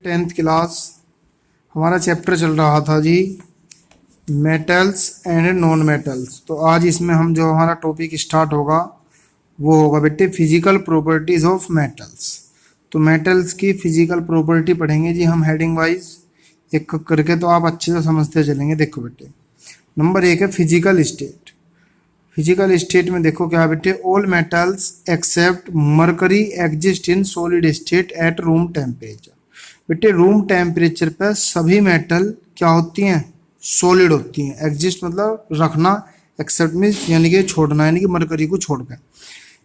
10th class हमारा chapter चल रहा था जी मेटल्स एंड नॉन मेटल्स। तो आज इसमें हम जो हमारा टॉपिक स्टार्ट होगा वो होगा बेटे फिजिकल प्रॉपर्टीज ऑफ मेटल्स। तो मेटल्स की फिजिकल प्रॉपर्टी पढ़ेंगे जी हम हेडिंग वाइज एक करके, तो आप अच्छे से समझते चलेंगे। देखो बेटे नंबर 1 है फिजिकल स्टेट। फिजिकल स्टेट में देखो क्या है बेटे, all metals accept mercury exist in solid state at room temperature. बेटे रूम टेम्परेचर पर सभी मेटल क्या होती हैं, सॉलिड होती हैं। एग्जिस्ट मतलब रखना, एक्सेप्ट मीन्स यानी कि छोड़ना, यानी कि मरकरी को छोड़कर।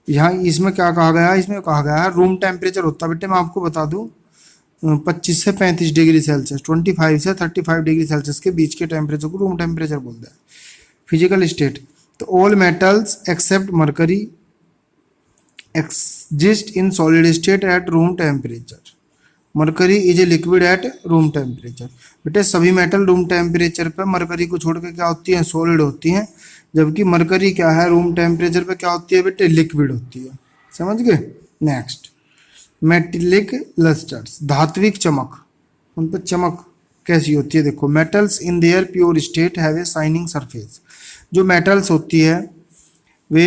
यहाँ इसमें क्या कहा गया है, इसमें कहा गया है रूम टेम्परेचर होता है बेटे, मैं आपको बता दूं 25 से 35 डिग्री सेल्सियस, 25 से 35 डिग्री सेल्सियस के बीच के टेम्परेचर को रूम टेम्परेचर बोलते हैं। फिजिकल स्टेट तो all metals accept mercury exist in solid state at room temperature. Mercury is a liquid at room temperature. बेटे सभी मेटल रूम टेम्परेचर पर मरकरी को छोड़कर क्या होती हैं, सॉलिड होती हैं, जबकि मरकरी क्या है रूम टेम्परेचर पे क्या होती है बेटे, लिक्विड होती है। समझ गए। नेक्स्ट मेटेलिक लस्टर्स, धात्विक चमक, उन पर चमक कैसी होती है देखो। Metals in their pure state have a shining surface. जो मेटल्स होती है वे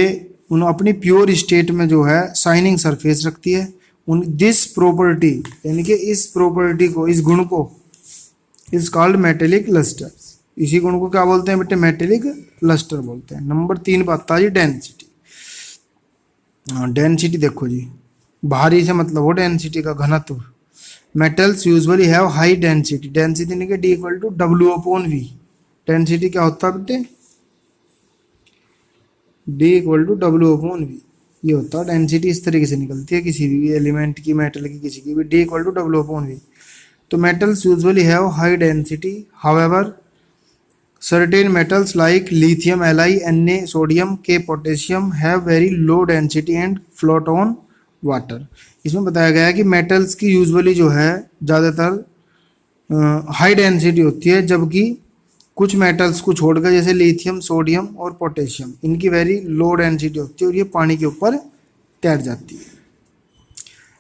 उन अपनी प्योर स्टेट में जो है शाइनिंग सरफेस रखती है। उन दिस प्रॉपर्टी यानी कि इस प्रॉपर्टी को, इस गुण को इज कॉल्ड मेटेलिक लस्टर्स। इसी गुण को क्या बोलते हैं बेटे, मेटेलिक लस्टर बोलते हैं। नंबर 3 बात था जी डेंसिटी। डेंसिटी देखो जी, भारी से मतलब वो डेंसिटी का घनत्व। Metals usually have high density. Density यानी कि D = W/V। डेंसिटी क्या होता है बेटे, D = W/V ये होता है डेंसिटी। इस तरीके से निकलती है किसी भी एलिमेंट की, मेटल की, किसी की भी, D = W/V। तो metals usually have high density, however certain metals like lithium, Li, Na, sodium, K, potassium have very low density and float on water। इसमें बताया गया है कि मेटल्स की यूजुअली जो है ज़्यादातर हाई डेंसिटी होती है, जबकि कुछ मेटल्स को छोड़कर जैसे लिथियम, सोडियम और पोटेशियम इनकी वेरी लो डेंसिटी होती है और ये पानी के ऊपर तैर जाती है।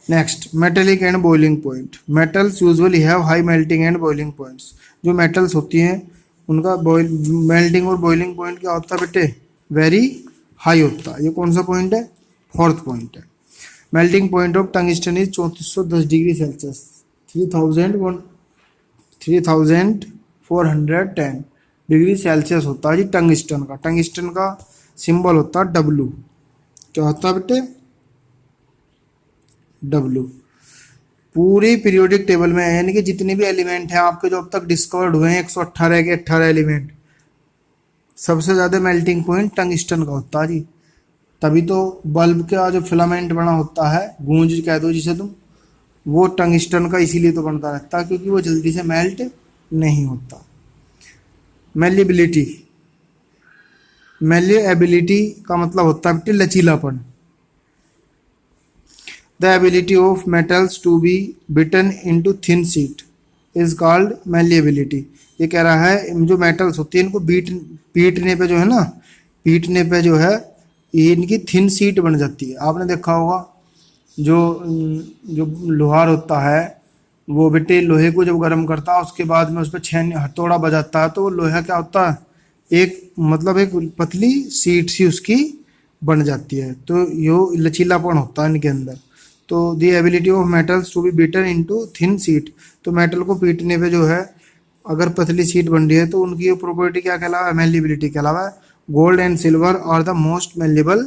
Next metallic and boiling point. Metals usually have high melting and boiling points. जो मेटल्स होती हैं उनका मेल्टिंग और बॉइलिंग पॉइंट क्या होता है बेटे, वेरी हाई होता है। ये कौन सा पॉइंट है, 4th पॉइंट है। Melting point of tungsten is 3410 degree Celsius, 3410 degree Celsius होता है जी टंगस्टन का। टंगस्टन का सिंबल होता है W। क्या होता है बेटे, W। पूरी पीरियोडिक टेबल में यानी कि जितने भी एलिमेंट हैं आपके जो अब तक डिस्कवर्ड हुए हैं 118 के 18 एलिमेंट, सबसे ज़्यादा मेल्टिंग पॉइंट टंगस्टन का होता है जी। तभी तो बल्ब का जो फिलामेंट बना होता है, गूंज कह दो जिसे तुम, वो टंगस्टन का इसीलिए तो बनता रहता है क्योंकि वो जल्दी से मेल्ट नहीं होता। मेलिएबिलिटी, मेलिएबिलिटी का मतलब होता है बेटे लचीलापन। The ability of metals to be beaten into thin sheet is called malleability। ये कह रहा है जो मेटल्स होती है इनको पीटने पे जो है ना, पीटने पे जो है ये इनकी थिन शीट बन जाती है। आपने देखा होगा जो लोहार होता है वो बेटे लोहे को जब गर्म करता है उसके बाद में उस पर छेन हथौड़ा बजाता है तो वो लोहा क्या होता है, एक मतलब एक पतली शीट सी उसकी बन जाती है। तो यो लचीलापन होता है इनके अंदर। तो the ability of metals to be beaten into thin sheet. तो मेटल को पीटने पे जो है अगर पतली शीट बन रही है तो उनकी ये प्रॉपर्टी क्या कहलावा है, मेलिएबिलिटी कहलावा है। Gold and silver are the most malleable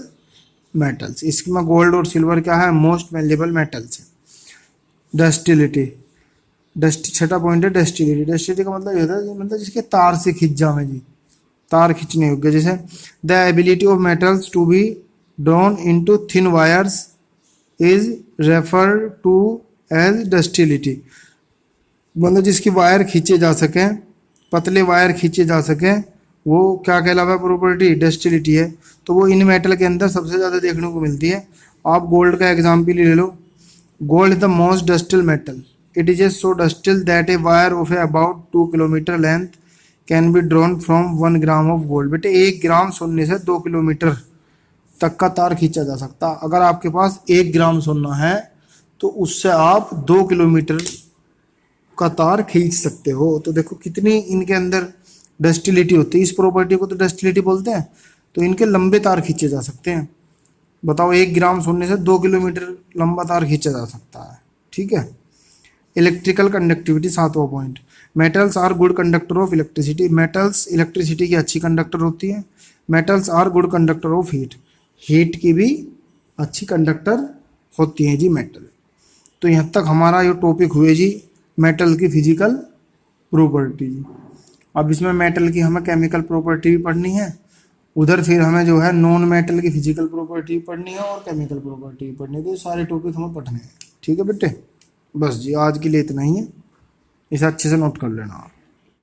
metals. इसमें गोल्ड और सिल्वर क्या है, मोस्ट मेलेबल मेटल्स है। डस्टिलिटी, छठा पॉइंट है डस्टिलिटी। डस्टिलिटी का मतलब ये होता है मतलब जिसके तार से खिंच जावे जी, तार खींचने योग्य। जैसे the ability of metals to be drawn into thin wires is refer to as ductility. मतलब जिसकी वायर खींचे जा सके, पतले वायर खींचे जा सके, वो क्या कहलावा प्रॉपर्टी, डस्टिलिटी है। तो वो इन मेटल के अंदर सबसे ज़्यादा देखने को मिलती है। आप गोल्ड का एग्जाम्पल ले लो। Gold is the most ductile metal. It is a so ductile that a wire of a about 2 kilometre length can be drawn from 1 gram of gold. बेटे 1 ग्राम सोने से 2 किलोमीटर तक का तार खींचा जा सकता। अगर आपके पास 1 ग्राम सोना है तो उससे आप 2 किलोमीटर का तार खींच सकते हो। तो देखो कितनी इनके अंदर डस्टिलिटी होती है, इस प्रॉपर्टी को तो डस्टिलिटी बोलते हैं। तो इनके लंबे तार खींचे जा सकते हैं। बताओ 1 ग्राम सोने से 2 किलोमीटर लंबा तार खींचा जा सकता है। ठीक है। इलेक्ट्रिकल कंडक्टिविटी 7वां point, metals are good conductor of electricity. Metals electricity की अच्छी कंडक्टर होती है। Metals are good conductor of heat, heat की भी अच्छी कंडक्टर होती है जी मेटल। तो यहाँ तक हमारा ये टॉपिक हुए जी मेटल की फिजिकल प्रॉपर्टी। अब इसमें मेटल की हमें केमिकल प्रॉपर्टी भी पढ़नी है, उधर फिर हमें जो है नॉन मेटल की फिजिकल प्रॉपर्टी पढ़नी है और केमिकल प्रॉपर्टी पढ़नी है। तो ये सारे टॉपिक हमें पढ़ने हैं। ठीक है बेटे, बस जी आज के लिए इतना ही है, इसे अच्छे से नोट कर लेना आप।